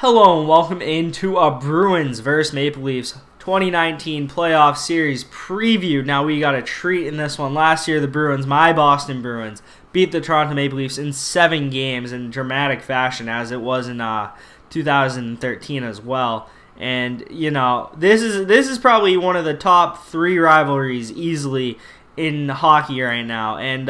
Hello and welcome into a Bruins vs. Maple Leafs 2019 playoff series preview. Now we got a treat in this one. Last year the Bruins, my Boston Bruins, beat the Toronto Maple Leafs in 7 games in dramatic fashion as it was in 2013 as well. And you know, this is probably one of the top 3 rivalries easily in hockey right now. And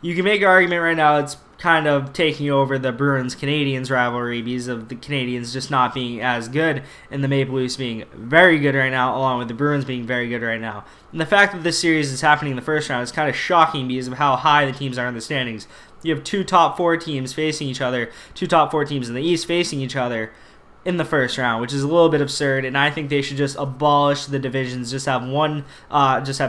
you can make an argument right now it's kind of taking over the Bruins-Canadiens rivalry because of the Canadiens just not being as good and the Maple Leafs being very good right now, along with the Bruins being very good right now. And the fact that this series is happening in the first round is kind of shocking because of how high the teams are in the standings. You have 2 top 4 teams facing each other, 2 top 4 teams in the East facing each other in the first round, which is a little bit absurd, and I think they should just abolish the divisions. Just have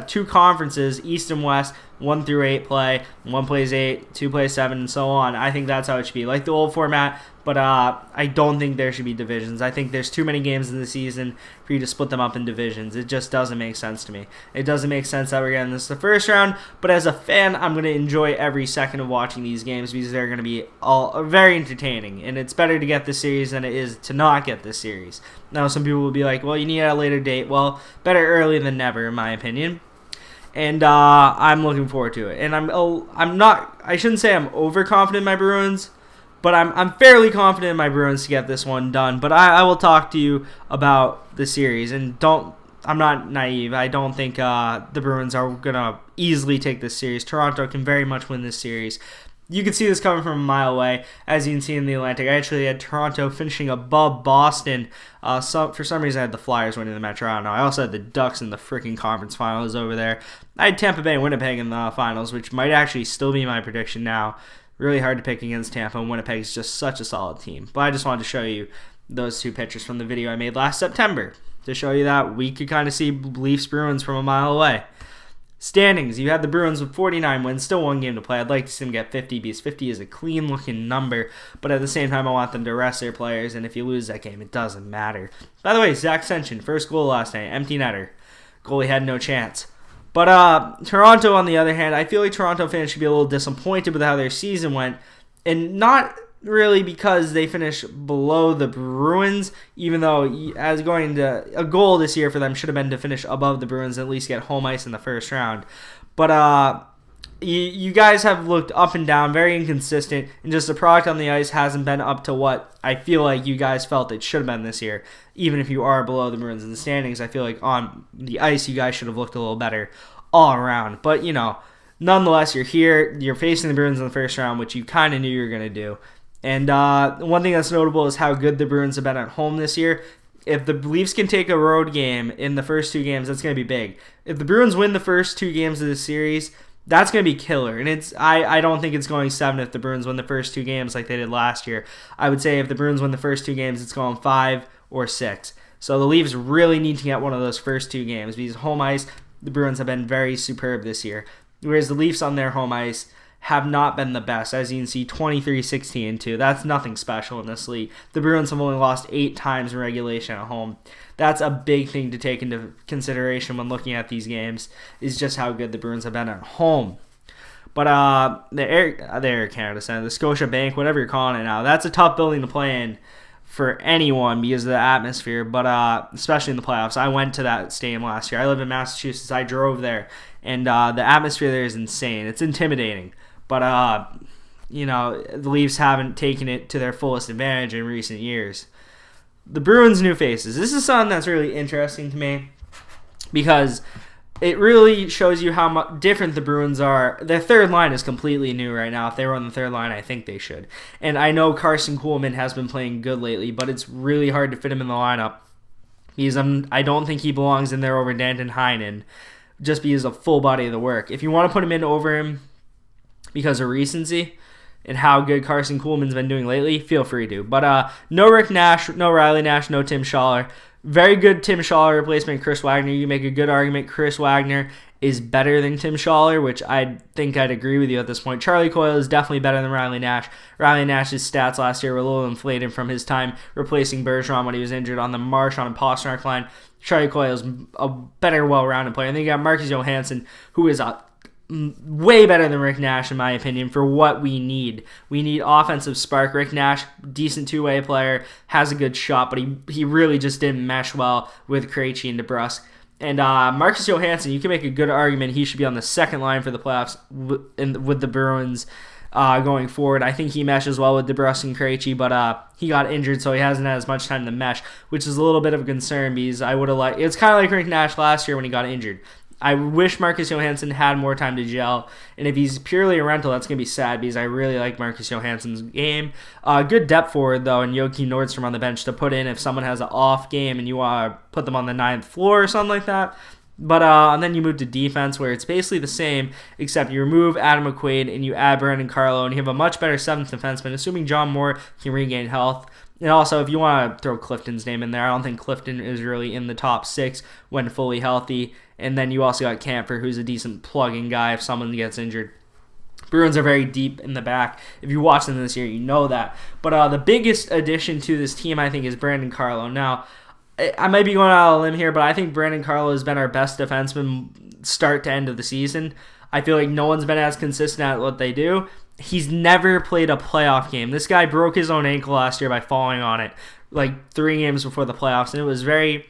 2 conferences, East and West, 1 through 8 play. 1 plays 8, 2 plays 7, and so on. I think that's how it should be, like the old format. But I don't think there should be divisions. I think there's too many games in the season for you to split them up in divisions. It just doesn't make sense to me. It doesn't make sense that we're getting this the first round. But as a fan, I'm going to enjoy every second of watching these games because they're going to be all very entertaining. And it's better to get this series than it is to not get this series. Now, some people will be like, well, you need a later date. Well, better early than never, in my opinion. And I'm looking forward to it. And I shouldn't say I'm overconfident in my Bruins, but I'm fairly confident in my Bruins to get this one done. But I will talk to you about the series. And I'm not naive. I don't think the Bruins are going to easily take this series. Toronto can very much win this series. You can see this coming from a mile away, as you can see in the Atlantic. I actually had Toronto finishing above Boston. For some reason, I had the Flyers winning the Metro. I don't know. I also had the Ducks in the freaking conference finals over there. I had Tampa Bay and Winnipeg in the finals, which might actually still be my prediction now. Really hard to pick against Tampa, and Winnipeg is just such a solid team. But I just wanted to show you those 2 pictures from the video I made last September to show you that we could kind of see Leafs-Bruins from a mile away. Standings, you had the Bruins with 49 wins, still 1 game to play. I'd like to see them get 50 because 50 is a clean-looking number, but at the same time, I want them to rest their players, and if you lose that game, it doesn't matter. By the way, Zach Sension, first goal last night, empty netter. Goalie had no chance. But Toronto, on the other hand, I feel like Toronto fans should be a little disappointed with how their season went, and not really because they finished below the Bruins, even though as going to a goal this year for them should have been to finish above the Bruins and at least get home ice in the first round. But you guys have looked up and down, very inconsistent, and just the product on the ice hasn't been up to what I feel like you guys felt it should have been this year. Even if you are below the Bruins in the standings, I feel like on the ice you guys should have looked a little better all around. But, you know, nonetheless, you're here, you're facing the Bruins in the first round, which you kind of knew you were going to do. And one thing that's notable is how good the Bruins have been at home this year. If the Leafs can take a road game in the first 2 games, that's going to be big. If the Bruins win the first 2 games of the series, that's going to be killer. And I don't think it's going 7 if the Bruins win the first 2 games like they did last year. I would say if the Bruins win the first 2 games, it's going 5 or 6. So the Leafs really need to get one of those first 2 games because home ice, the Bruins have been very superb this year. Whereas the Leafs on their home ice have not been the best. As you can see, 23-16-2. That's nothing special in this league. The Bruins have only lost 8 times in regulation at home. That's a big thing to take into consideration when looking at these games, is just how good the Bruins have been at home. But the Air Canada Center, the Scotia Bank, whatever you're calling it now, that's a tough building to play in for anyone because of the atmosphere, but especially in the playoffs. I went to that stadium last year. I live in Massachusetts. I drove there, and the atmosphere there is insane. It's intimidating. But, you know, the Leafs haven't taken it to their fullest advantage in recent years. The Bruins' new faces. This is something that's really interesting to me because it really shows you how different the Bruins are. Their third line is completely new right now. If they were on the third line, I think they should. And I know Carson Kuhlman has been playing good lately, but it's really hard to fit him in the lineup because I don't think he belongs in there over Danton Heinen just because of full body of the work. If you want to put him in over him because of recency and how good Carson Kuhlman's been doing lately, feel free to. But no Rick Nash, no Riley Nash, no Tim Schaller. Very good Tim Schaller replacement, Chris Wagner. You can make a good argument Chris Wagner is better than Tim Schaller, which I think I'd agree with you at this point. Charlie Coyle is definitely better than Riley Nash. Riley Nash's stats last year were a little inflated from his time replacing Bergeron when he was injured on the Marchand and Pastrnak line. Charlie Coyle is a better, well-rounded player. And then you got Marcus Johansson, who is a way better than Rick Nash, in my opinion, for what we need. We need offensive spark. Rick Nash, decent two-way player, has a good shot, but he really just didn't mesh well with Krejci and DeBrusk. And Marcus Johansson, you can make a good argument he should be on the second line for the playoffs with the Bruins going forward. I think he meshes well with DeBrusk and Krejci, but he got injured, so he hasn't had as much time to mesh, which is a little bit of a concern because I would have liked... It's kind of like Rick Nash last year when he got injured. I wish Marcus Johansson had more time to gel, and if he's purely a rental, that's going to be sad because I really like Marcus Johansson's game. Good depth forward, though, and Joakim Nordstrom on the bench to put in if someone has an off game and you want to put them on the ninth floor or something like that. But and then you move to defense where it's basically the same, except you remove Adam McQuaid and you add Brandon Carlo, and you have a much better seventh defenseman, assuming John Moore can regain health. And also, if you want to throw Clifton's name in there, I don't think Clifton is really in the top 6 when fully healthy. And then you also got Camper, who's a decent plug-in guy if someone gets injured. Bruins are very deep in the back. If you watch them this year, you know that. But the biggest addition to this team, I think, is Brandon Carlo. Now, I might be going out on a limb here, but I think Brandon Carlo has been our best defenseman start to end of the season. I feel like no one's been as consistent at what they do. He's never played a playoff game. This guy broke his own ankle last year by falling on it like 3 games before the playoffs, and it was very...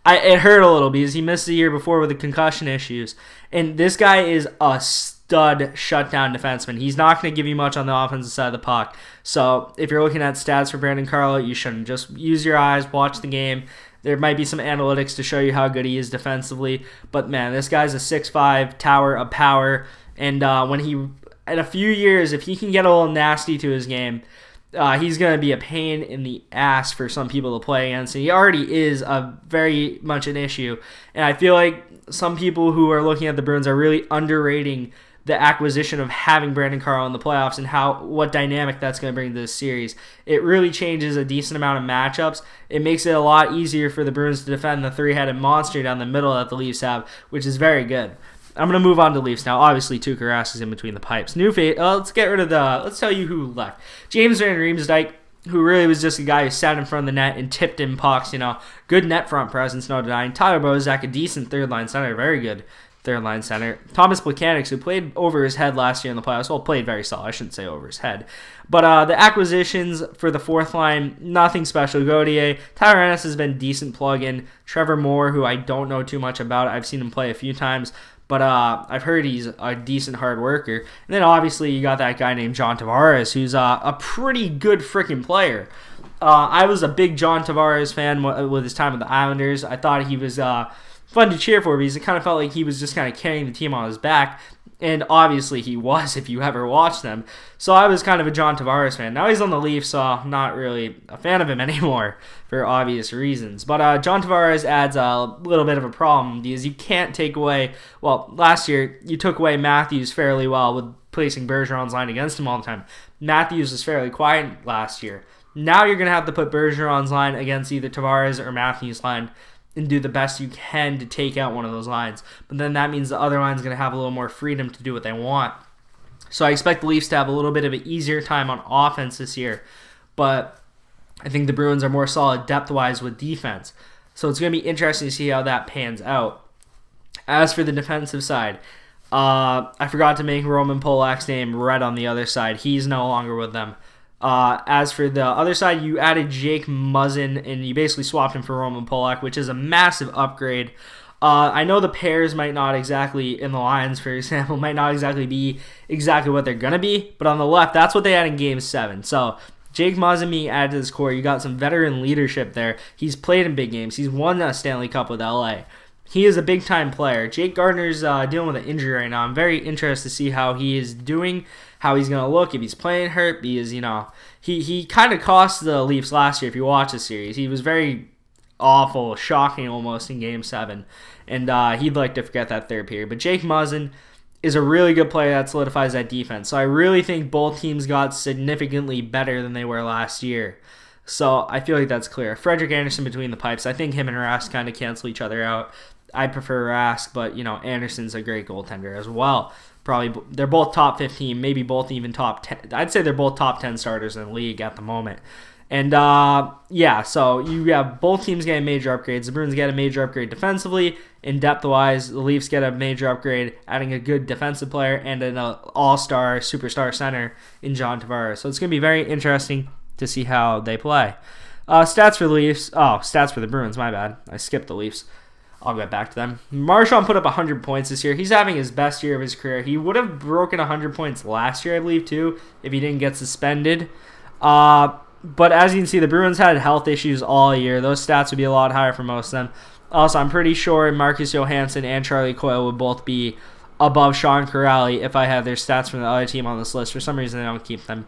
it hurt a little because he missed the year before with the concussion issues. And this guy is a stud shutdown defenseman. He's not going to give you much on the offensive side of the puck. So if you're looking at stats for Brandon Carlo, you shouldn't. Just use your eyes, watch the game. There might be some analytics to show you how good he is defensively. But man, this guy's a 6'5" tower of power. And when he... in a few years, if he can get a little nasty to his game, he's going to be a pain in the ass for some people to play against. And he already is very much an issue. And I feel like some people who are looking at the Bruins are really underrating the acquisition of having Brandon Carlo in the playoffs and what dynamic that's going to bring to this series. It really changes a decent amount of matchups. It makes it a lot easier for the Bruins to defend the three-headed monster down the middle that the Leafs have, which is very good. I'm going to move on to Leafs now. Obviously, Tuukka Rask is in between the pipes. New face. Let's get rid of let's tell you who left. James Van Riemsdyk, who really was just a guy who sat in front of the net and tipped in pucks. Good net front presence, no denying. Tyler Bozak, a decent third-line center, very good third-line center. Thomas Plekanec, who played over his head last year in the playoffs. Well, played very solid. I shouldn't say over his head. But the acquisitions for the fourth line, nothing special. Gauthier. Tyler Ennis has been decent plug-in. Trevor Moore, who I don't know too much about. I've seen him play a few times. But I've heard he's a decent hard worker. And then obviously you got that guy named John Tavares, who's a pretty good freaking player. I was a big John Tavares fan with his time with the Islanders. I thought he was fun to cheer for because it kind of felt like he was just kind of carrying the team on his back. And obviously he was if you ever watched them. So I was kind of a John Tavares fan. Now he's on the Leafs, so I'm not really a fan of him anymore for obvious reasons. But John Tavares adds a little bit of a problem because you can't take away... Well, last year you took away Matthews fairly well with placing Bergeron's line against him all the time. Matthews was fairly quiet last year. Now you're going to have to put Bergeron's line against either Tavares or Matthews' line and do the best you can to take out one of those lines. But then that means the other line's going to have a little more freedom to do what they want. So I expect the Leafs to have a little bit of an easier time on offense this year. But I think the Bruins are more solid depth-wise with defense. So it's going to be interesting to see how that pans out. As for the defensive side, I forgot to make Roman Polak's name red on the other side. He's no longer with them. As for the other side, you added Jake Muzzin, and you basically swapped him for Roman Polak, which is a massive upgrade. I know the pairs might not exactly, in the lines, for example, might not exactly be exactly what they're going to be, but on the left, that's what they had in Game 7. So Jake Muzzin being added to this core, you got some veteran leadership there. He's played in big games. He's won a Stanley Cup with LA. He is a big-time player. Jake Gardner's dealing with an injury right now. I'm very interested to see how he is doing, how he's going to look, if he's playing hurt, because, he kind of cost the Leafs last year if you watch the series. He was very awful, shocking almost in Game 7, and he'd like to forget that third period. But Jake Muzzin is a really good player that solidifies that defense. So I really think both teams got significantly better than they were last year. So I feel like that's clear. Frederick Anderson between the pipes. I think him and Rask kind of cancel each other out. I prefer Rask, but, Anderson's a great goaltender as well. Probably they're both top 15, maybe both even top 10. I'd say they're both top 10 starters in the league at the moment. And, yeah, so you have both teams getting major upgrades. The Bruins get a major upgrade defensively. In depth-wise, the Leafs get a major upgrade, adding a good defensive player and an all-star, superstar center in John Tavares. So it's going to be very interesting to see how they play. Stats for the Leafs. Oh, stats for the Bruins, my bad. I skipped the Leafs. I'll get back to them. Marchand put up 100 points this year. He's having his best year of his career. He would have broken 100 points last year, I believe, too, if he didn't get suspended. But as you can see, the Bruins had health issues all year. Those stats would be a lot higher for most of them. Also, I'm pretty sure Marcus Johansson and Charlie Coyle would both be above Sean Corrali if I had their stats from the other team on this list. For some reason, I don't keep them.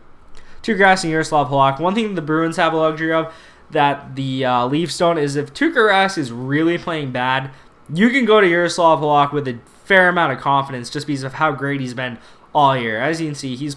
Tuukka Rask and Jaroslav Halak. One thing the Bruins have a luxury of that the Leafs don't is if Tuukka Rask is really playing bad, you can go to Jaroslav Halak with a fair amount of confidence just because of how great he's been all year. As you can see, he's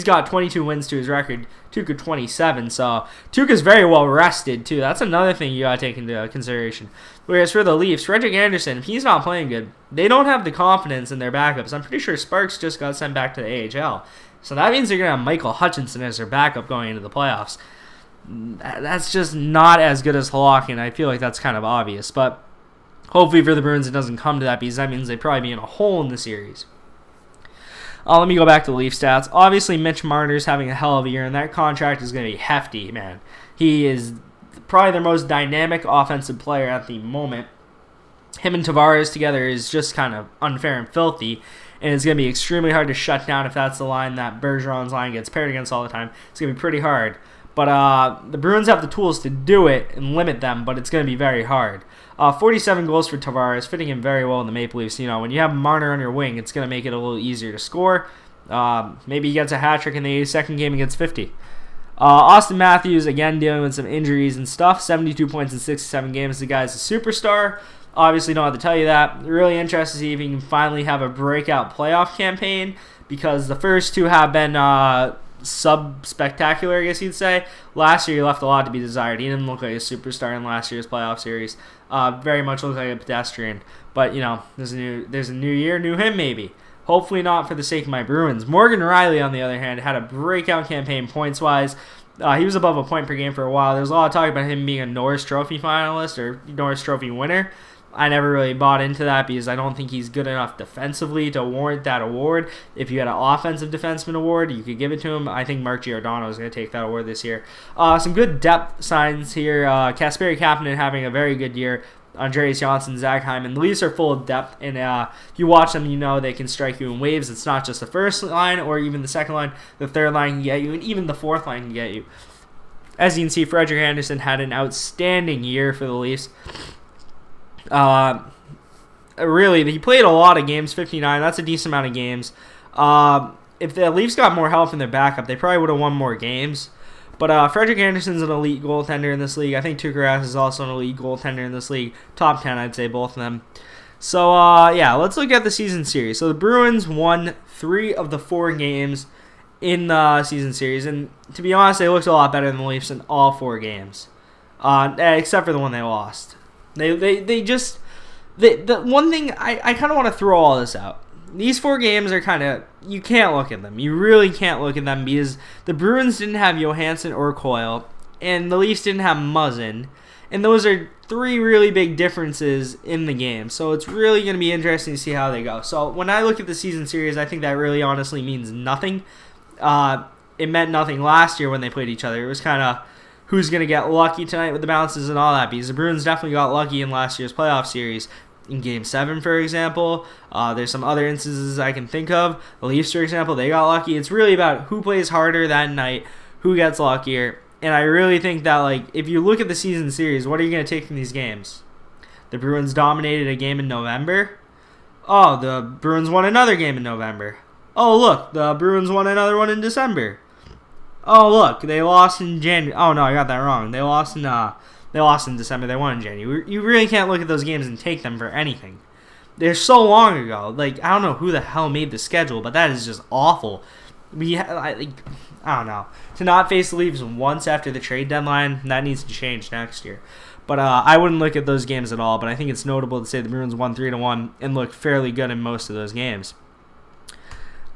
got 22 wins to his record, Tuukka 27, so Tuukka's very well rested too. That's another thing you got to take into consideration. Whereas for the Leafs, Frederik Andersen, if he's not playing good, they don't have the confidence in their backups. I'm pretty sure Sparks just got sent back to the AHL. So that means they're going to have Michael Hutchinson as their backup going into the playoffs. That's just not as good as Halak, and I feel like that's kind of obvious. But hopefully for the Bruins it doesn't come to that because that means they'd probably be in a hole in the series. Let me go back to the Leaf stats. Obviously, Mitch Marner's having a hell of a year, and that contract is going to be hefty, man. He is probably their most dynamic offensive player at the moment. Him and Tavares together is just kind of unfair and filthy, and it's going to be extremely hard to shut down if that's the line that Bergeron's line gets paired against all the time. It's going to be pretty hard. But the Bruins have the tools to do it and limit them, but it's going to be very hard. 47 goals for Tavares, fitting him very well in the Maple Leafs. You know, when you have Marner on your wing, it's going to make it a little easier to score. Maybe he gets a hat trick in the second game against 50. Austin Matthews, again, dealing with some injuries and stuff. 72 points in 67 games. The guy's a superstar. Obviously, don't have to tell you that. Really interested to see if he can finally have a breakout playoff campaign because the first two have been sub-spectacular, I guess you'd say. Last year, he left a lot to be desired. He didn't look like a superstar in last year's playoff series. Very much looked like a pedestrian. But, you know, there's a new year, new him maybe. Hopefully not for the sake of my Bruins. Morgan Rielly, on the other hand, had a breakout campaign points-wise. He was above a point per game for a while. There was a lot of talk about him being a Norris Trophy finalist or Norris Trophy winner. I never really bought into that because I don't think he's good enough defensively to warrant that award. If you had an offensive defenseman award, you could give it to him. I think Mark Giordano is going to take that award this year. Some good depth signs here. Kasperi Kapanen having a very good year. Andreas Janssen, Zach Hyman. The Leafs are full of depth, and if you watch them, you know they can strike you in waves. It's not just the first line or even the second line. The third line can get you, and even the fourth line can get you. As you can see, Frederik Andersen had an outstanding year for the Leafs. Really, he played a lot of games, 59. That's a decent amount of games. If the Leafs got more help in their backup, they probably would have won more games. But Frederik Andersen's an elite goaltender in this league. I think Tuukka Rask is also an elite goaltender in this league. Top 10, I'd say, both of them. So, yeah, let's look at the season series. So the Bruins won 3 of the 4 games in the season series. And to be honest, they looked a lot better than the Leafs in all 4 games. Except for the one they lost. The one thing, I kind of want to throw all this out. These 4 games are kind of, you can't look at them. You really can't look at them because the Bruins didn't have Johansson or Coyle, and the Leafs didn't have Muzzin. And those are 3 really big differences in the game. So it's really going to be interesting to see how they go. So when I look at the season series, I think that really honestly means nothing. It meant nothing last year when they played each other. It was kind of who's going to get lucky tonight with the bounces and all that, because the Bruins definitely got lucky in last year's playoff series. In Game 7, for example, there's some other instances I can think of. The Leafs, for example, they got lucky. It's really about who plays harder that night, who gets luckier. And I really think that, like, if you look at the season series, what are you going to take from these games? The Bruins dominated a game in November. Oh, the Bruins won another game in November. Oh, look, the Bruins won another one in December. Oh, look, they lost in January. Oh, no, I got that wrong. They lost in December. They won in January. You really can't look at those games and take them for anything. They're so long ago. Like, I don't know who the hell made the schedule, but that is just awful. I don't know. To not face the Leafs once after the trade deadline, that needs to change next year. But I wouldn't look at those games at all. But I think it's notable to say the Bruins won 3-1 and looked fairly good in most of those games.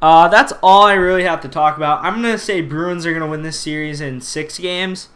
That's all I really have to talk about. I'm going to say Bruins are going to win this series in 6 games.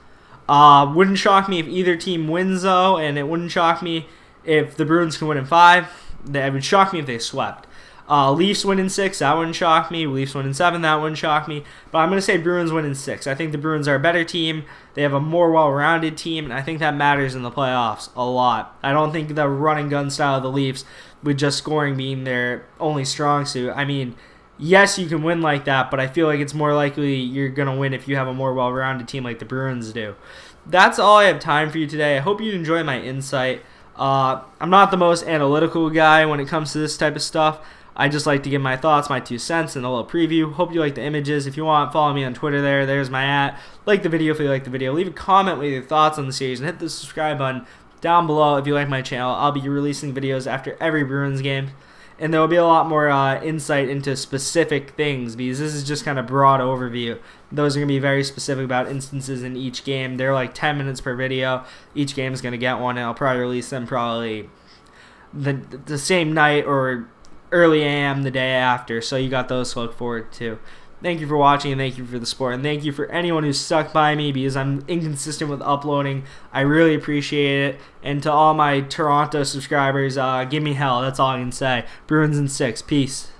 Wouldn't shock me if either team wins, though, and it wouldn't shock me if the Bruins can win in 5. It would shock me if they swept. Leafs win in 6, that wouldn't shock me. Leafs win in 7, that wouldn't shock me. But I'm going to say Bruins win in 6. I think the Bruins are a better team. They have a more well-rounded team, and I think that matters in the playoffs a lot. I don't think the run-and-gun style of the Leafs, with just scoring being their only strong suit. I mean, yes, you can win like that, but I feel like it's more likely you're going to win if you have a more well-rounded team like the Bruins do. That's all I have time for you today. I hope you enjoy my insight. I'm not the most analytical guy when it comes to this type of stuff. I just like to give my thoughts, my 2 cents, and a little preview. Hope you like the images. If you want, follow me on Twitter there. There's my @. Like the video if you like the video. Leave a comment with your thoughts on the series, and hit the subscribe button down below if you like my channel. I'll be releasing videos after every Bruins game, and there will be a lot more insight into specific things, because this is just kind of broad overview. Those are going to be very specific about instances in each game. They're like 10 minutes per video. Each game is going to get one, and I'll probably release them probably the same night or early AM the day after, so you got those to look forward to. Thank you for watching, and thank you for the support, and thank you for anyone who's stuck by me, because I'm inconsistent with uploading. I really appreciate it. And to all my Toronto subscribers, give me hell. That's all I can say. Bruins in 6. Peace.